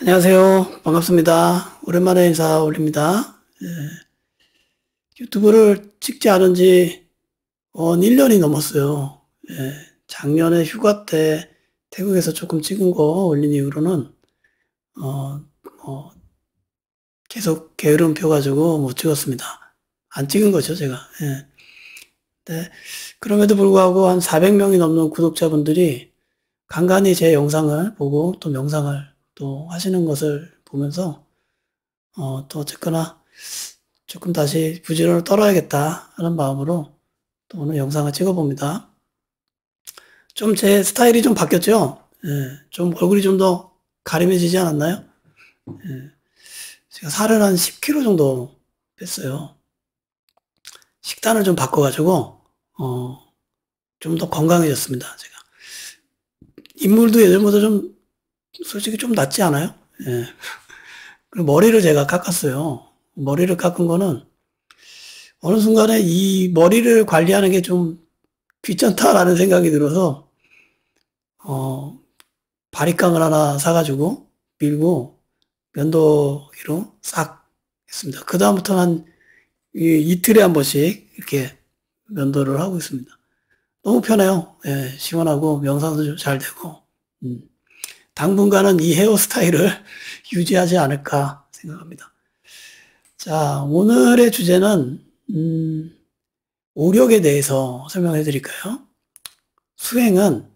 안녕하세요. 반갑습니다. 오랜만에 인사 올립니다. 유튜브를 찍지 않은 지 1년이 넘었어요. 작년에 휴가 때 태국에서 조금 찍은 거 올린 이후로는 어, 뭐 계속 게으름 펴가지고 못 찍었습니다. 안 찍은 거죠, 제가. 네, 그럼에도 불구하고 한 400명이 넘는 구독자분들이 간간히 제 영상을 보고 또 명상을 또 하시는 것을 보면서 또 어쨌거나 조금 다시 부지런을 떨어야겠다 하는 마음으로 또 오늘 영상을 찍어봅니다. 좀 제 스타일이 좀 바뀌었죠? 좀 얼굴이 좀 더 가림해지지 않았나요? 제가 살을 한 10kg 정도 뺐어요. 식단을 좀 바꿔가지고, 좀 더 건강해졌습니다, 제가. 인물도 예전보다 좀, 솔직히 좀 낫지 않아요? 그리고 머리를 제가 깎았어요. 머리를 깎은 거는 어느 순간에 이 머리를 관리하는 게 좀 귀찮다라는 생각이 들어서, 바리깡을 하나 사가지고 밀고 면도기로 싹 했습니다. 그다음부터는 한 이틀에 한 번씩 이렇게 면도를 하고 있습니다. 너무 편해요. 시원하고 명상도 좀 잘 되고, 당분간은 이 헤어스타일을 유지하지 않을까 생각합니다. 자, 오늘의 주제는, 오력에 대해서 설명해 드릴까요? 수행은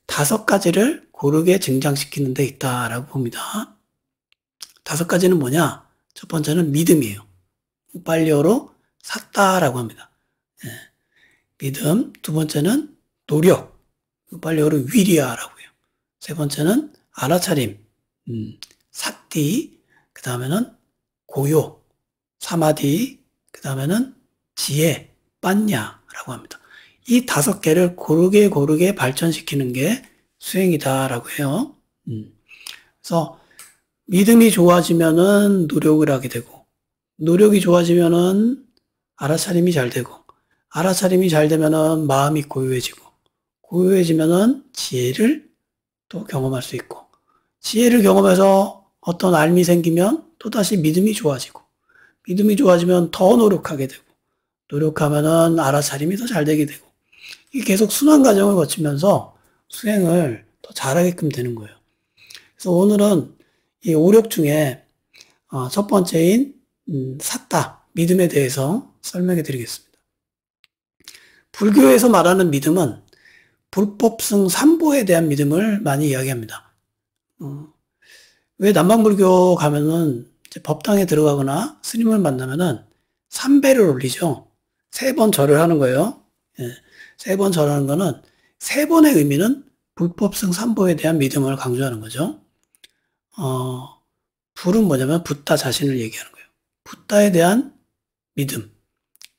5가지를 고르게 증장시키는 데 있다라고 봅니다. 5가지는 뭐냐? 첫 번째는 믿음이에요. 빨리어로 샀다라고 합니다. 믿음. 두 번째는 노력. 빨리어로 위리아라고 해요. 세 번째는 알아차림. 사띠. 그 다음에는 고요. 사마디. 그 다음에는 지혜. 빠냐라고 합니다. 이 5개를 고르게 발전시키는 게 수행이다라고 해요. 그래서 믿음이 좋아지면은 노력을 하게 되고, 노력이 좋아지면은 알아차림이 잘 되고, 알아차림이 잘 되면은 마음이 고요해지고, 고요해지면은 지혜를 또 경험할 수 있고, 지혜를 경험해서 어떤 알미 생기면 또다시 믿음이 좋아지고, 믿음이 좋아지면 더 노력하게 되고, 노력하면은 알아차림이 더 잘 되게 되고, 이게 계속 순환 과정을 거치면서 수행을 더 잘하게끔 되는 거예요. 그래서 오늘은 이 오력 중에 첫 번째인 사따, 믿음에 대해서 설명해 드리겠습니다. 불교에서 말하는 믿음은 불법승 삼보에 대한 믿음을 많이 이야기합니다. 왜 남방불교 가면은 법당에 들어가거나 스님을 만나면은 3배를 올리죠. 3번 절을 하는 거예요. 3번 절하는 거는 3번의 의미는 불법승 삼보에 대한 믿음을 강조하는 거죠. 불은 뭐냐면 붓다 자신을 얘기하는 거예요. 붓다에 대한 믿음.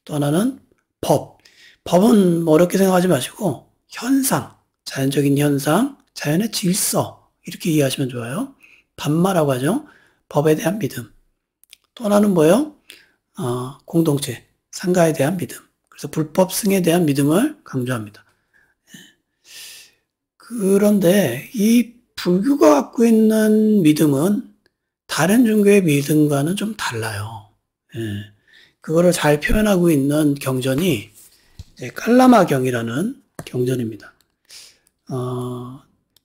또 하나는 법. 법은 뭐 어렵게 생각하지 마시고 현상, 자연적인 현상, 자연의 질서 이렇게 이해하시면 좋아요. 반마라고 하죠. 법에 대한 믿음. 또 하나는 뭐예요? 공동체, 상가에 대한 믿음. 그래서 불법승에 대한 믿음을 강조합니다. 그런데 이 불교가 갖고 있는 믿음은 다른 종교의 믿음과는 좀 달라요. 그거를 잘 표현하고 있는 경전이 깔라마경이라는 경전입니다.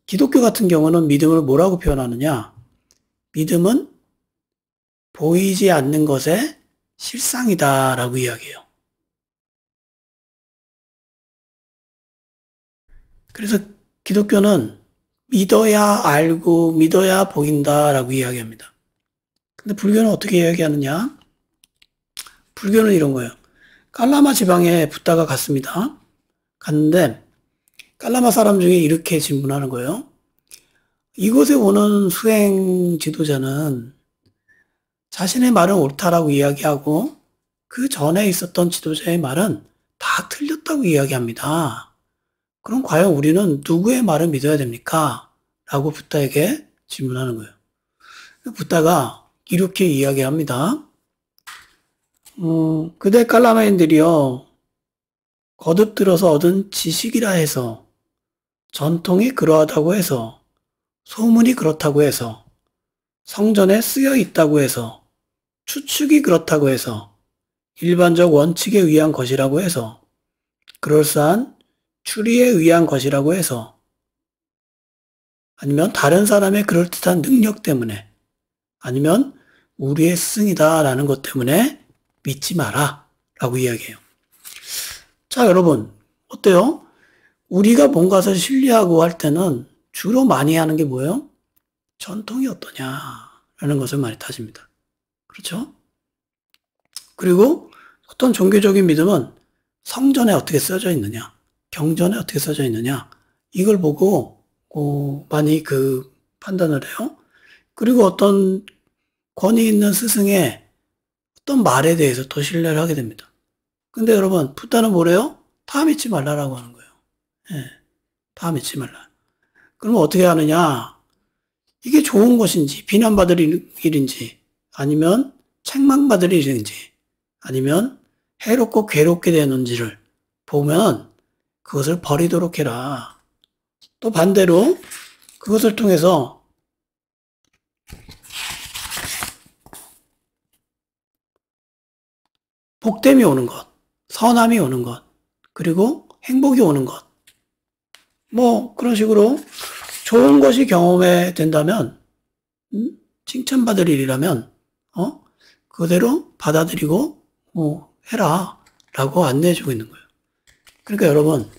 기독교 같은 경우는 믿음을 뭐라고 표현하느냐? 믿음은 보이지 않는 것의 실상이다라고 이야기해요. 그래서 기독교는 믿어야 알고 믿어야 보인다라고 이야기합니다. 근데 불교는 어떻게 이야기하느냐? 불교는 이런 거예요. 깔라마 지방에 붓다가 갔습니다. 갔는데 깔라마 사람 중에 이렇게 질문하는 거예요. 이곳에 오는 수행 지도자는 자신의 말은 옳다라고 이야기하고 그 전에 있었던 지도자의 말은 다 틀렸다고 이야기합니다. 그럼 과연 우리는 누구의 말을 믿어야 됩니까? 라고 붓다에게 질문하는 거예요. 붓다가 이렇게 이야기합니다. 그대 깔라마인들이여 거듭 들어서 얻은 지식이라 해서 전통이 그러하다고 해서 소문이 그렇다고 해서 성전에 쓰여 있다고 해서, 추측이 그렇다고 해서, 일반적 원칙에 의한 것이라고 해서, 그럴싸한 추리에 의한 것이라고 해서, 아니면 다른 사람의 그럴듯한 능력 때문에, 아니면 우리의 스승이다라는 것 때문에 믿지 마라 라고 이야기해요. 자, 여러분 어때요? 우리가 뭔가를 신뢰하고 할 때는 주로 많이 하는 게 뭐예요? 전통이 어떠냐라는 것을 많이 따집니다. 그렇죠? 그리고 어떤 종교적인 믿음은 성전에 어떻게 써져 있느냐, 경전에 어떻게 써져 있느냐, 이걸 보고 많이 판단을 해요. 그리고 어떤 권위 있는 스승의 어떤 말에 대해서 더 신뢰를 하게 됩니다. 근데 여러분, 붓다는 뭐래요? 다 믿지 말라라고 하는 거예요. 예, 다 믿지 말라. 그러면 어떻게 하느냐? 이게 좋은 것인지, 비난받을 일인지, 아니면 책망받을 일인지, 아니면 해롭고 괴롭게 되는지를 보면 그것을 버리도록 해라. 또 반대로 그것을 통해서 복됨이 오는 것, 선함이 오는 것, 그리고 행복이 오는 것, 그런 식으로 좋은 것이 경험이 된다면, 칭찬받을 일이라면, 그대로 받아들이고, 해라. 라고 안내해주고 있는 거예요. 그러니까 여러분,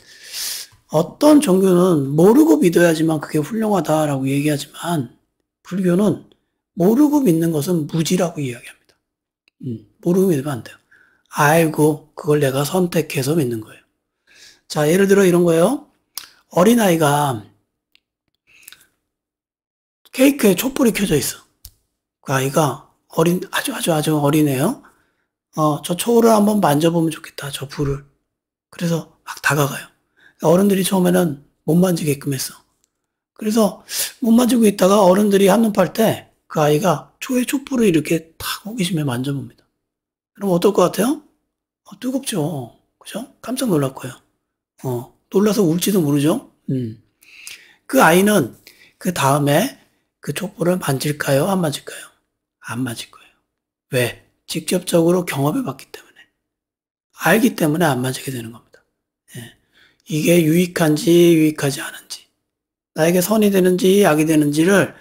어떤 종교는 모르고 믿어야지만 그게 훌륭하다라고 얘기하지만, 불교는 모르고 믿는 것은 무지라고 이야기합니다. 모르고 믿으면 안 돼요. 알고, 그걸 내가 선택해서 믿는 거예요. 자, 예를 들어 이런 거예요. 어린아이가 케이크에 촛불이 켜져 있어. 그 아이가 아주 어린애요. 저 초를 한번 만져보면 좋겠다, 저 불을. 그래서 막 다가가요. 어른들이 처음에는 못 만지게끔 했어. 그래서 못 만지고 있다가 어른들이 한눈 팔 때 그 아이가 초에 촛불을 이렇게 탁 호기심에 만져봅니다. 그럼 어떨 것 같아요? 뜨겁죠. 그죠? 깜짝 놀랄 거예요. 놀라서 울지도 모르죠? 그 아이는 그 다음에 그 촛불을 만질까요? 안 만질까요? 안 만질 거예요. 왜? 직접적으로 경험해 봤기 때문에. 알기 때문에 안 만지게 되는 겁니다. 예. 이게 유익한지 유익하지 않은지, 나에게 선이 되는지 악이 되는지를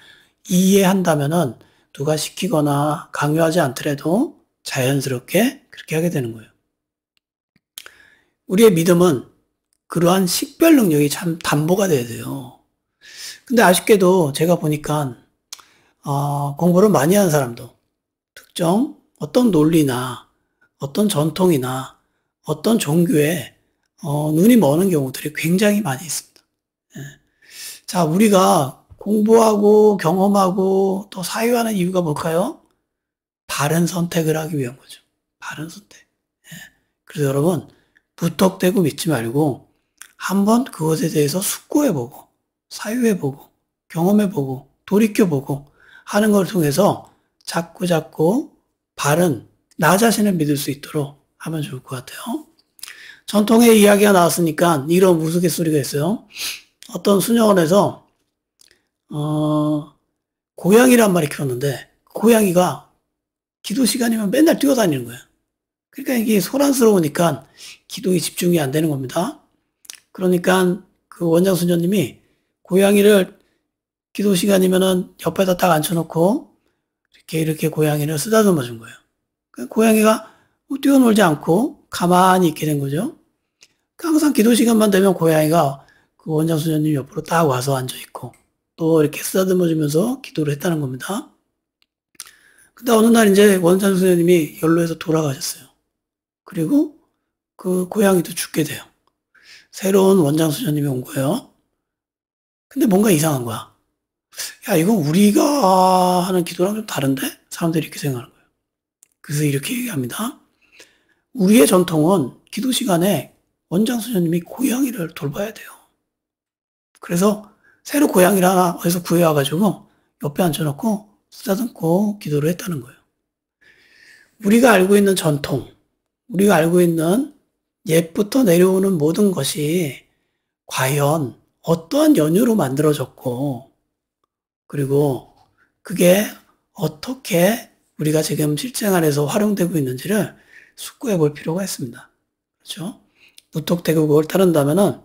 이해한다면은 누가 시키거나 강요하지 않더라도 자연스럽게 그렇게 하게 되는 거예요. 우리의 믿음은 그러한 식별 능력이 참 담보가 돼야 돼요. 근데 아쉽게도 제가 보니까 공부를 많이 하는 사람도 특정 어떤 논리나 어떤 전통이나 어떤 종교에 눈이 머는 경우들이 굉장히 많이 있습니다. 예. 자, 우리가 공부하고 경험하고 또 사유하는 이유가 뭘까요? 바른 선택을 하기 위한 거죠. 바른 선택. 예. 그래서 여러분, 무턱대고 믿지 말고 한번 그것에 대해서 숙고해보고 사유해보고 경험해보고 돌이켜보고 하는 걸 통해서 자꾸 바른 나 자신을 믿을 수 있도록 하면 좋을 것 같아요. 전통의 이야기가 나왔으니까 이런 우스갯소리가 있어요. 어떤 수녀원에서 고양이를 한 마리 키웠는데 고양이가 기도 시간이면 맨날 뛰어다니는 거예요. 그러니까 이게 소란스러우니까 기도에 집중이 안 되는 겁니다. 그러니까 그 원장 수녀님이 고양이를 기도 시간이면은 옆에다 딱 앉혀놓고 이렇게 고양이를 쓰다듬어 준 거예요. 고양이가 뛰어놀지 않고 가만히 있게 된 거죠. 항상 기도 시간만 되면 고양이가 그 원장 수녀님 옆으로 딱 와서 앉아있고 또 이렇게 쓰다듬어 주면서 기도를 했다는 겁니다. 근데 어느 날 이제 원장 수녀님이 연로해서 돌아가셨어요. 그리고 그 고양이도 죽게 돼요. 새로운 원장 수녀님이 온 거예요. 근데 뭔가 이상한 거야. 야, 이거 우리가 하는 기도랑 좀 다른데? 사람들이 이렇게 생각하는 거예요. 그래서 이렇게 얘기합니다. 우리의 전통은 기도 시간에 원장 수녀님이 고양이를 돌봐야 돼요. 그래서 새로 고양이를 하나 어디서 구해와가지고 옆에 앉혀놓고 쓰다듬고 기도를 했다는 거예요. 우리가 알고 있는 전통, 우리가 알고 있는 옛부터 내려오는 모든 것이 과연 어떠한 연유로 만들어졌고, 그리고 그게 어떻게 우리가 지금 실생활에서 활용되고 있는지를 숙고해 볼 필요가 있습니다. 그렇죠? 무턱대고 그걸 따른다면은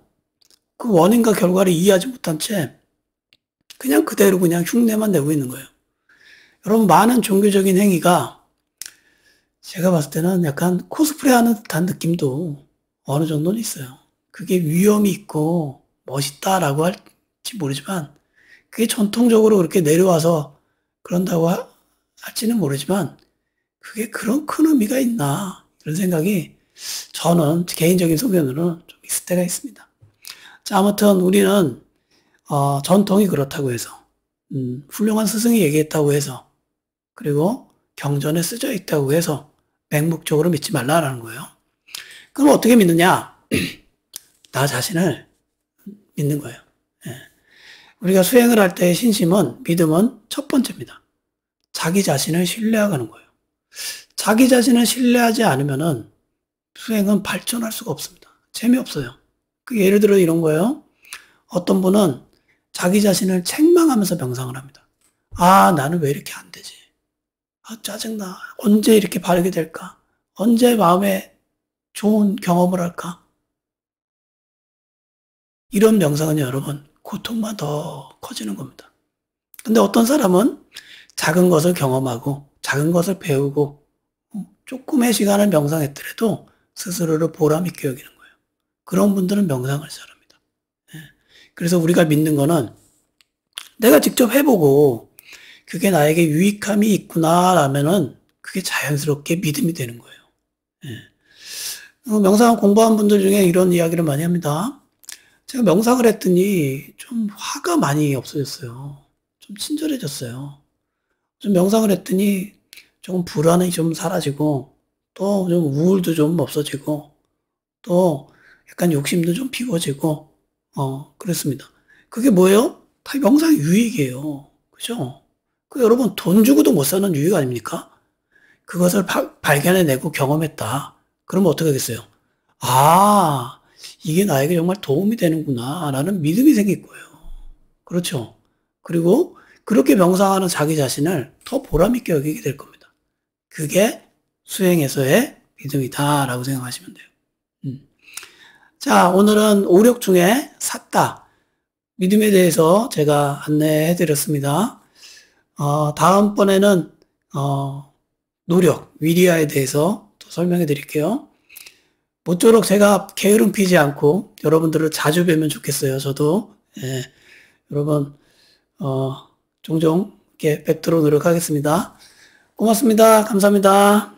그 원인과 결과를 이해하지 못한 채 그냥 그대로 그냥 흉내만 내고 있는 거예요. 여러분, 많은 종교적인 행위가 제가 봤을 때는 약간 코스프레 하는 듯한 느낌도 어느 정도는 있어요. 그게 위험이 있고 멋있다라고 할지 모르지만 그게 전통적으로 그렇게 내려와서 그런다고 할지는 모르지만 그게 그런 큰 의미가 있나 이런 생각이 저는 개인적인 소견으로는 좀 있을 때가 있습니다. 자, 아무튼 우리는 전통이 그렇다고 해서 훌륭한 스승이 얘기했다고 해서 그리고 경전에 쓰여 있다고 해서 맹목적으로 믿지 말라라는 거예요. 그럼 어떻게 믿느냐? 나 자신을 믿는 거예요. 예. 우리가 수행을 할 때의 신심은, 믿음은 첫 번째입니다. 자기 자신을 신뢰하는 거예요. 자기 자신을 신뢰하지 않으면은 수행은 발전할 수가 없습니다. 재미없어요. 그 예를 들어 이런 거예요. 어떤 분은 자기 자신을 책망하면서 명상을 합니다. 아, 나는 왜 이렇게 안 되지? 아, 짜증나. 언제 이렇게 바르게 될까? 언제 마음에 좋은 경험을 할까? 이런 명상은요, 여러분, 고통만 더 커지는 겁니다. 근데 어떤 사람은 작은 것을 경험하고, 작은 것을 배우고, 조금의 시간을 명상했더라도 스스로를 보람있게 여기는 거예요. 그런 분들은 명상을 잘합니다. 그래서 우리가 믿는 거는 내가 직접 해보고 그게 나에게 유익함이 있구나라면은 그게 자연스럽게 믿음이 되는 거예요. 명상 공부한 분들 중에 이런 이야기를 많이 합니다. 제가 명상을 했더니 좀 화가 많이 없어졌어요. 좀 친절해졌어요. 좀 명상을 했더니 조금 불안이 좀 사라지고 또 좀 우울도 좀 없어지고 또 약간 욕심도 좀 피워지고 그렇습니다. 그게 뭐예요? 다 명상의 유익이에요. 그죠? 그 여러분 돈 주고도 못 사는 유익 아닙니까? 그것을 발견해내고 경험했다. 그러면 어떻게 하겠어요? 아, 이게 나에게 정말 도움이 되는구나 라는 믿음이 생길 거예요. 그렇죠? 그리고 그렇게 명상하는 자기 자신을 더 보람있게 여기게 될 겁니다. 그게 수행에서의 믿음이다라고 생각하시면 돼요. 자, 오늘은 오력 중에 샀다. 믿음에 대해서 제가 안내해 드렸습니다. 다음번에는, 노력, 위리아에 대해서 또 설명해 드릴게요. 모쪼록 제가 게으름 피지 않고 여러분들을 자주 뵈면 좋겠어요. 저도, 예, 여러분, 종종 이렇게 뵙도록 노력하겠습니다. 고맙습니다. 감사합니다.